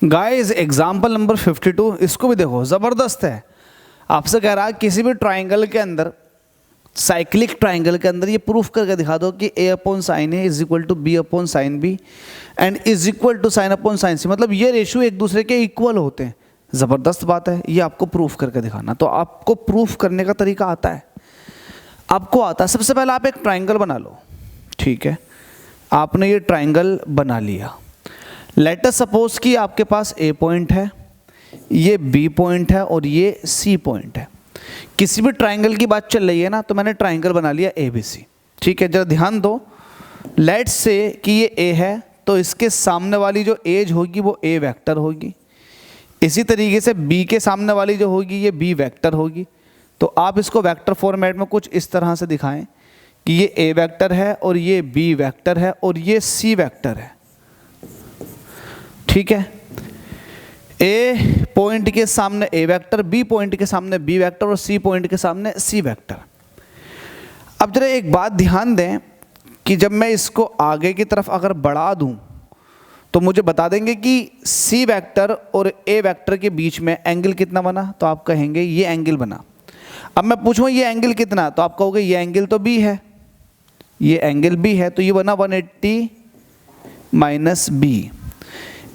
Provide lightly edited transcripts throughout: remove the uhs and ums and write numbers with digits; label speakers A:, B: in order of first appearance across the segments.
A: Guys example number 52, इसको भी देखो, ज़बरदस्त है। आपसे कह रहा है किसी भी ट्राइंगल के अंदर, साइक्लिक ट्राइंगल के अंदर ये प्रूफ करके दिखा दो कि a upon sine A is equal to b upon sine B and is equal to sine upon sine C, मतलब ये रेशियो एक दूसरे के इक्वल होते हैं। ज़बरदस्त बात है, ये आपको प्रूफ करके दिखाना। तो आपको प्रूफ करने का तरीका आता है, आपको आता है। सबसे पहले आप एक ट्राइंगल बना लो, ठीक है। आपने ये ट्राइंगल बना लिया। लेट अस सपोज कि आपके पास ए पॉइंट है, ये बी पॉइंट है और ये सी पॉइंट है। किसी भी ट्राइंगल की बात चल रही है ना, तो मैंने ट्राइंगल बना लिया ए बी सी, ठीक है। जरा ध्यान दो, लेट्स से कि ये ए है, तो इसके सामने वाली जो एज होगी वो ए वेक्टर होगी। इसी तरीके से बी के सामने वाली जो होगी ये बी वेक्टर होगी। तो आप इसको वेक्टर फॉर्मेट में कुछ इस तरह से दिखाएं कि ये ए वेक्टर है और ये बी वेक्टर है और ये सी वेक्टर है, ठीक है। ए पॉइंट के सामने ए वेक्टर, बी पॉइंट के सामने बी वेक्टर और सी पॉइंट के सामने सी वेक्टर। अब जरा एक बात ध्यान दें कि जब मैं इसको आगे की तरफ अगर बढ़ा दूं तो मुझे बता देंगे कि सी वेक्टर और ए वेक्टर के बीच में एंगल कितना बना, तो आप कहेंगे ये एंगल बना। अब मैं पूछूं ये एंगल कितना, तो आप कहोगे ये एंगल तो बी है, ये एंगल बी है, तो ये बना 180 माइनस बी।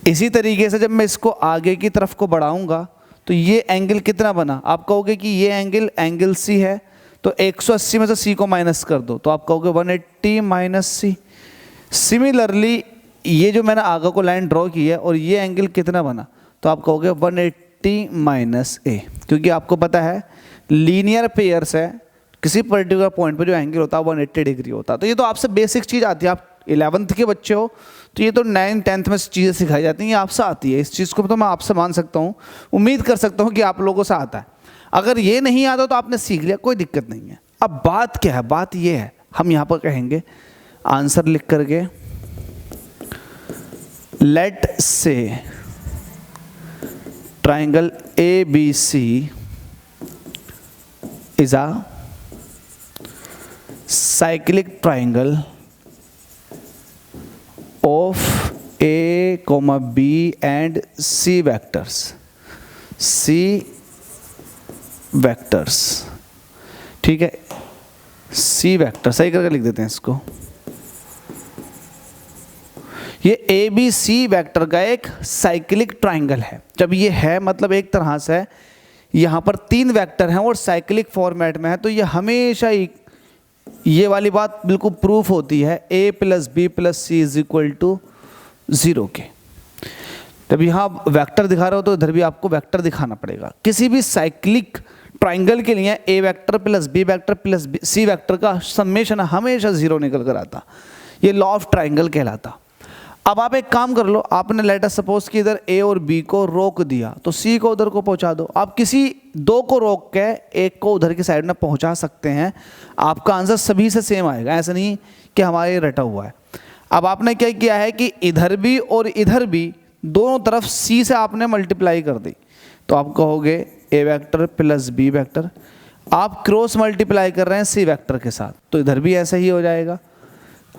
A: इसी तरीके से जब मैं इसको आगे की तरफ को बढ़ाऊंगा तो ये एंगल कितना बना, आप कहोगे कि ये एंगल सी है, तो 180 में से सी को माइनस कर दो, तो आप कहोगे 180 माइनस सी। सिमिलरली ये जो मैंने आगे को लाइन ड्रॉ की है और ये एंगल कितना बना, तो आप कहोगे 180 माइनस ए, क्योंकि आपको पता है लीनियर पेयर्स है, किसी पर्टिकुलर पॉइंट पे जो एंगल होता है 180 डिग्री होता है। तो ये तो आपसे बेसिक चीज़ आती है, आप 11th के बच्चे हो तो ये तो 9th 10th में चीज़ें सिखाई जाती हैं, ये आपसे आती है। इस चीज़ को तो मैं आपसे मान सकता हूँ, उम्मीद कर सकता हूँ कि आप लोगों से आता है। अगर ये नहीं आता तो आपने सीख लिया, कोई दिक्कत नहीं है। अब बात क्या है, बात ये है, हम यहाँ पर कहेंगे आंसर लिख करके, let say triangle A B C is a cyclic triangle of a, b and c vectors, ठीक है। c वेक्टर सही करके लिख देते हैं इसको। ये ए बी सी वेक्टर का एक साइक्लिक ट्राइंगल है। जब ये है मतलब एक तरह से यहाँ पर 3 वेक्टर हैं और साइक्लिक फॉर्मेट में है, तो ये हमेशा ये वाली बात बिल्कुल प्रूफ होती है, a plus B plus C is equal to 0 के। जब यहाँ वेक्टर दिखा रहे हो तो इधर भी आपको वेक्टर दिखाना पड़ेगा। किसी भी साइक्लिक ट्राइंगल के लिए a vector plus B vector plus C vector का समेशन हमेशा 0 निकल कर आता, ये लॉ ऑफ ट्राइंगल कहलाता। अब आप एक काम कर लो, आपने लेट अस सपोज कि इधर a और b को रोक दिया, तो c को उधर को पहुंचा दो। आप किसी 2 को रोक के एक को उधर की साइड में पहुंचा सकते हैं, आपका आंसर सभी से सेम आएगा, ऐसा नहीं कि हमारे रटा हुआ है। अब आपने क्या किया है कि इधर भी और इधर भी दोनों तरफ c से आपने मल्टीप्लाई कर दी, तो आप कहोगे a vector plus b vector. आप क्रॉस मल्टीप्लाई कर रहे हैं c वेक्टर के साथ, तो इधर भी ऐसा ही हो जाएगा,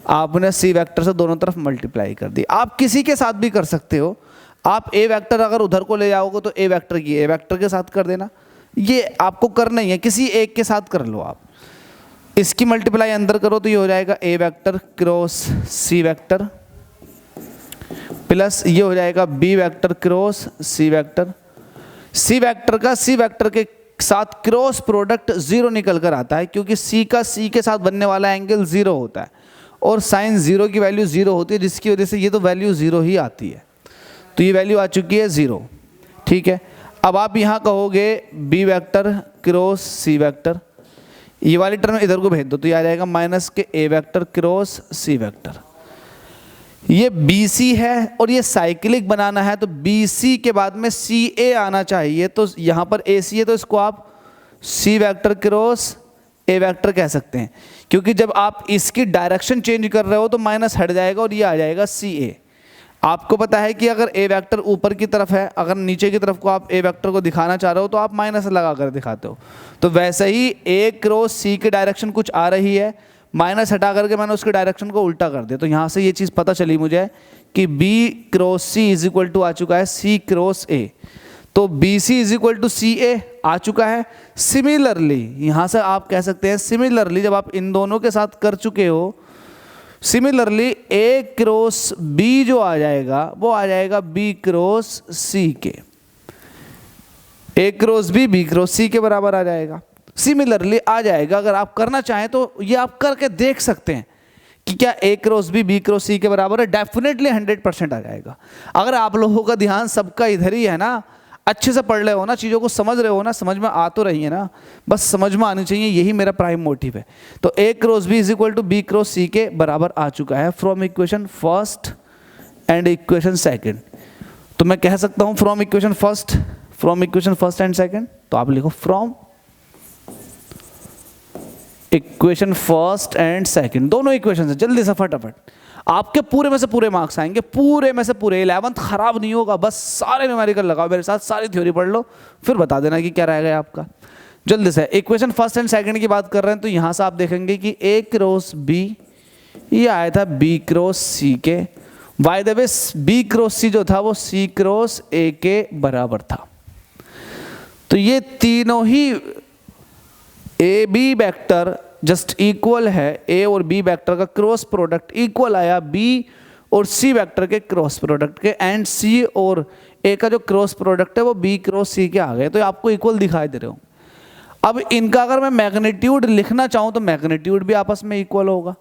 A: आपने सी वेक्टर से दोनों तरफ मल्टीप्लाई कर दी। आप किसी के साथ भी कर सकते हो, आप ए वेक्टर अगर उधर को ले जाओगे तो ए वेक्टर की ए वेक्टर के साथ कर देना, ये आपको करना ही है, किसी एक के साथ कर लो। आप इसकी मल्टीप्लाई अंदर करो तो ये हो जाएगा ए vector cross C vector plus ये हो जाएगा B vector cross C vector. सी वेक्टर का सी वेक्टर के साथ क्रॉस प्रोडक्ट 0 निकल कर आता है, क्योंकि सी का सी के साथ बनने वाला एंगल 0 होता है और साइन 0 की वैल्यू 0 होती है, जिसकी वजह से ये तो वैल्यू 0 ही आती है। तो ये वैल्यू आ चुकी है 0, ठीक है। अब आप यहाँ कहोगे B vector cross C vector, ये वाली टर्म इधर को भेज दो तो ये आ जाएगा माइनस के ए वेक्टर क्रॉस सी वेक्टर। ये बी सी है और ये साइक्लिक बनाना है, तो बी सी के बाद में सी ए आना चाहिए, तो यहाँ पर ए सी है तो इसको आप सी वेक्टर क्रॉस ए वेक्टर कह सकते हैं, क्योंकि जब आप इसकी डायरेक्शन चेंज कर रहे हो तो माइनस हट जाएगा और ये आ जाएगा सी ए। आपको पता है कि अगर ए वेक्टर ऊपर की तरफ है, अगर नीचे की तरफ को आप ए वेक्टर को दिखाना चाह रहे हो तो आप माइनस लगा कर दिखाते हो। तो वैसे ही ए क्रॉस सी की डायरेक्शन कुछ आ रही है, माइनस हटा करके मैंने उसके डायरेक्शन को उल्टा कर दिया, तो यहाँ से ये चीज़ पता चली मुझे कि B cross C is equal to आ चुका है सी क्रॉस ए, तो B C is equal to C A आ चुका है। सिमिलरली यहाँ से आप कह सकते हैं, सिमिलरली जब आप इन दोनों के साथ कर चुके हो, सिमिलरली ए क्रॉस बी जो आ जाएगा वो आ जाएगा बी क्रॉस सी के, ए क्रॉस बी क्रॉस सी के बराबर आ जाएगा, सिमिलरली आ जाएगा। अगर आप करना चाहें तो ये आप करके देख सकते हैं कि क्या ए क्रॉस बी क्रॉस सी के बराबर है, डेफिनेटली 100% आ जाएगा। अगर आप लोगों का ध्यान सबका इधर ही है ना, अच्छे से पढ़ रहे हो ना, चीज़ों को समझ रहे हो ना, समझ में आ तो रही है ना, बस समझ में आनी चाहिए, यही मेरा प्राइम मोटिव है। तो A cross B is equal to B cross C के बराबर आ चुका है from equation first and equation second. तो मैं कह सकता हूँ from equation first and second, तो आप लिखो from equation first and second, दोनों इक्वेशन है, जल्दी से फटाफट। आपके पूरे में से पूरे मार्क्स आएंगे, पूरे में से पूरे, 11th खराब नहीं होगा। बस सारे न्यूमेरिकल लगाओ मेरे साथ, सारी थ्योरी पढ़ लो, फिर बता देना कि क्या रहेगा आपका। जल्दी से इक्वेशन फर्स्ट एंड सेकंड की बात कर रहे हैं, तो यहाँ से आप देखेंगे कि ए क्रॉस बी ये आया था बी क्रॉस सी के, by the way B cross C जो था वो सी क्रॉस ए के बराबर था। तो ये तीनों ही A B vector just equal है, ए और बी वेक्टर का क्रॉस प्रोडक्ट इक्वल आया बी और सी वेक्टर के क्रॉस प्रोडक्ट के, एंड सी और ए का जो क्रॉस प्रोडक्ट है वो बी क्रॉस सी के आ गए, तो आपको इक्वल दिखाई दे रहे हो। अब इनका अगर मैं मैग्नीट्यूड लिखना चाहूँ तो मैग्नीट्यूड भी आपस में इक्वल होगा,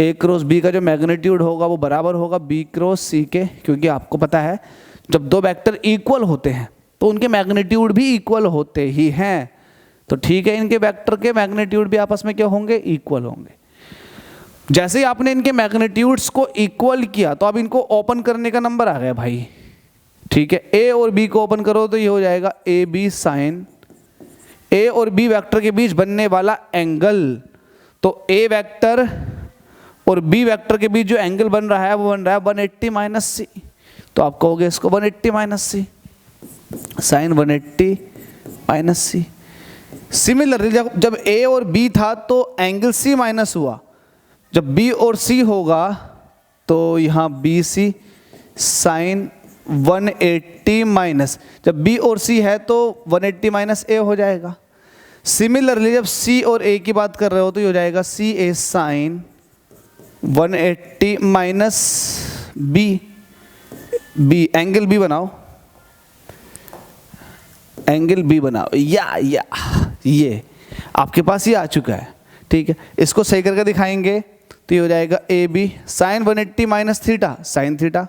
A: ए क्रॉस बी का जो मैग्नीट्यूड होगा वो बराबर होगा बी क्रॉस सी के, क्योंकि आपको पता है जब दो वेक्टर इक्वल होते हैं तो उनके मैग्नीट्यूड भी इक्वल होते ही हैं। तो ठीक है, इनके वेक्टर के मैग्नीट्यूड भी आपस में क्या होंगे, इक्वल होंगे। जैसे ही आपने इनके मैग्नीट्यूड्स को इक्वल किया तो अब इनको ओपन करने का नंबर आ गया भाई, ठीक है। ए और बी को ओपन करो तो ये हो जाएगा ए बी साइन, ए और बी वेक्टर के बीच बनने वाला एंगल, तो ए वेक्टर और बी वेक्टर के बीच जो एंगल बन रहा है वो बन रहा है 180 माइनस सी, तो आप कहोगे इसको 180 माइनस सी, साइन 180 माइनस सी। सिमिलरली जब ए और बी था तो एंगल सी माइनस हुआ, जब बी और सी होगा तो यहाँ बी सी साइन 180 माइनस, जब बी और सी है तो 180 माइनस ए हो जाएगा। सिमिलरली जब सी और ए की बात कर रहे हो तो ये हो जाएगा C A sine 180 minus B, B angle B बनाओ, एंगल बी बनाओ, या ये आपके पास ये आ चुका है, ठीक है। इसको सही करके दिखाएंगे तो ये हो जाएगा A B sine 180 minus theta sine theta,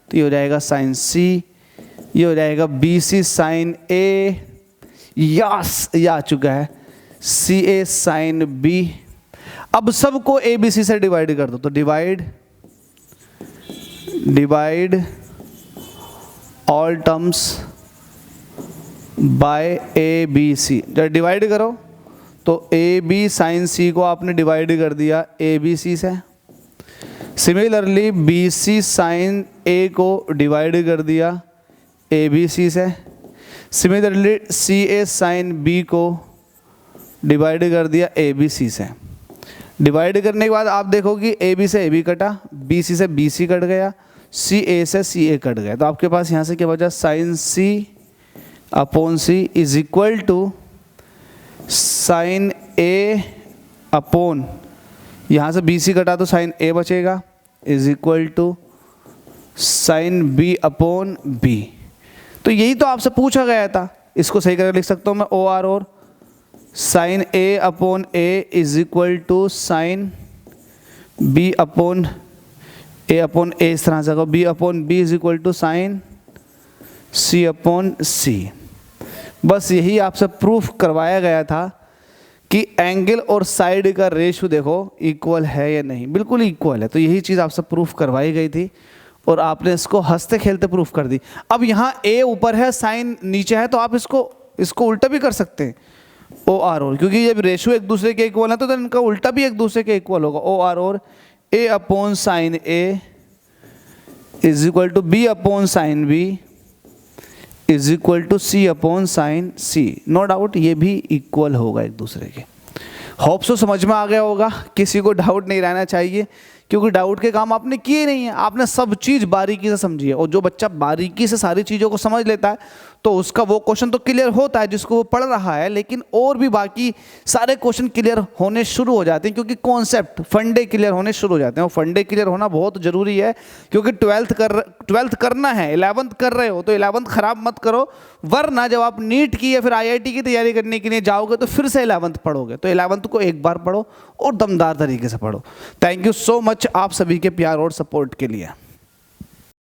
A: तो ये हो जाएगा साइन सी, ये हो जाएगा B C sine A, yes ये आ चुका है सी ए साइन बी। अब सबको ए बी सी से डिवाइड कर दो, तो divide all terms by A B C. जब डिवाइड करो तो ए बी साइन सी को आपने डिवाइड कर दिया ए बी सी से, सिमिलरली बी सी साइन ए को डिवाइड कर दिया ए बी सी से, similarly C A sine B को डिवाइड कर दिया ए बी सी से। डिवाइड करने के बाद आप देखो कि ए बी से ए बी कटा, बी सी से बी सी कट गया, सी ए से सी ए कट गया, तो आपके पास यहाँ से क्या बचा sine C upon C is equal to sine A upon, यहाँ से बी सी कटा तो साइन ए बचेगा, is equal to sine B upon B. तो यही तो आपसे पूछा गया था, इसको सही करके लिख सकता हूँ मैं ओ आर, और sine A upon A is equal to sine B upon A इस तरह से, B upon B is equal to sine C upon C. बस यही आपसे प्रूफ करवाया गया था कि एंगल और साइड का रेशियो देखो इक्वल है या नहीं, बिल्कुल इक्वल है। तो यही चीज़ आपसे प्रूफ करवाई गई थी और आपने इसको हंसते खेलते प्रूफ कर दी। अब यहाँ ए ऊपर है साइन नीचे है, तो आप इसको उल्टा भी कर सकते हैं ओ आर और, क्योंकि जब रेशियो एक दूसरे के इक्वल है तो इनका उल्टा भी एक दूसरे के इक्वल होगा। ओ आर और A upon sine A is equal to B upon sine B is equal to C upon sine C. No doubt ये भी इक्वल होगा एक दूसरे के। होप सो समझ में आ गया होगा, किसी को डाउट नहीं रहना चाहिए, क्योंकि डाउट के काम आपने किए नहीं है, आपने सब चीज़ बारीकी से समझी है। और जो बच्चा बारीकी से सारी चीज़ों को समझ लेता है तो उसका वो क्वेश्चन तो क्लियर होता है जिसको वो पढ़ रहा है, लेकिन और भी बाकी सारे क्वेश्चन क्लियर होने शुरू हो जाते हैं, क्योंकि कॉन्सेप्ट फंडे क्लियर होने शुरू हो जाते हैं। और फंडे क्लियर होना बहुत ज़रूरी है, क्योंकि ट्वेल्थ करना है, 11th कर रहे हो तो 11th खराब मत करो, वरना जब आप नीट की या फिर IIT की तैयारी करने के लिए जाओगे तो फिर से 11th पढ़ोगे। तो 11th को एक बार पढ़ो और दमदार तरीके से पढ़ो। थैंक यू सो मच आप सभी के प्यार और सपोर्ट के लिए।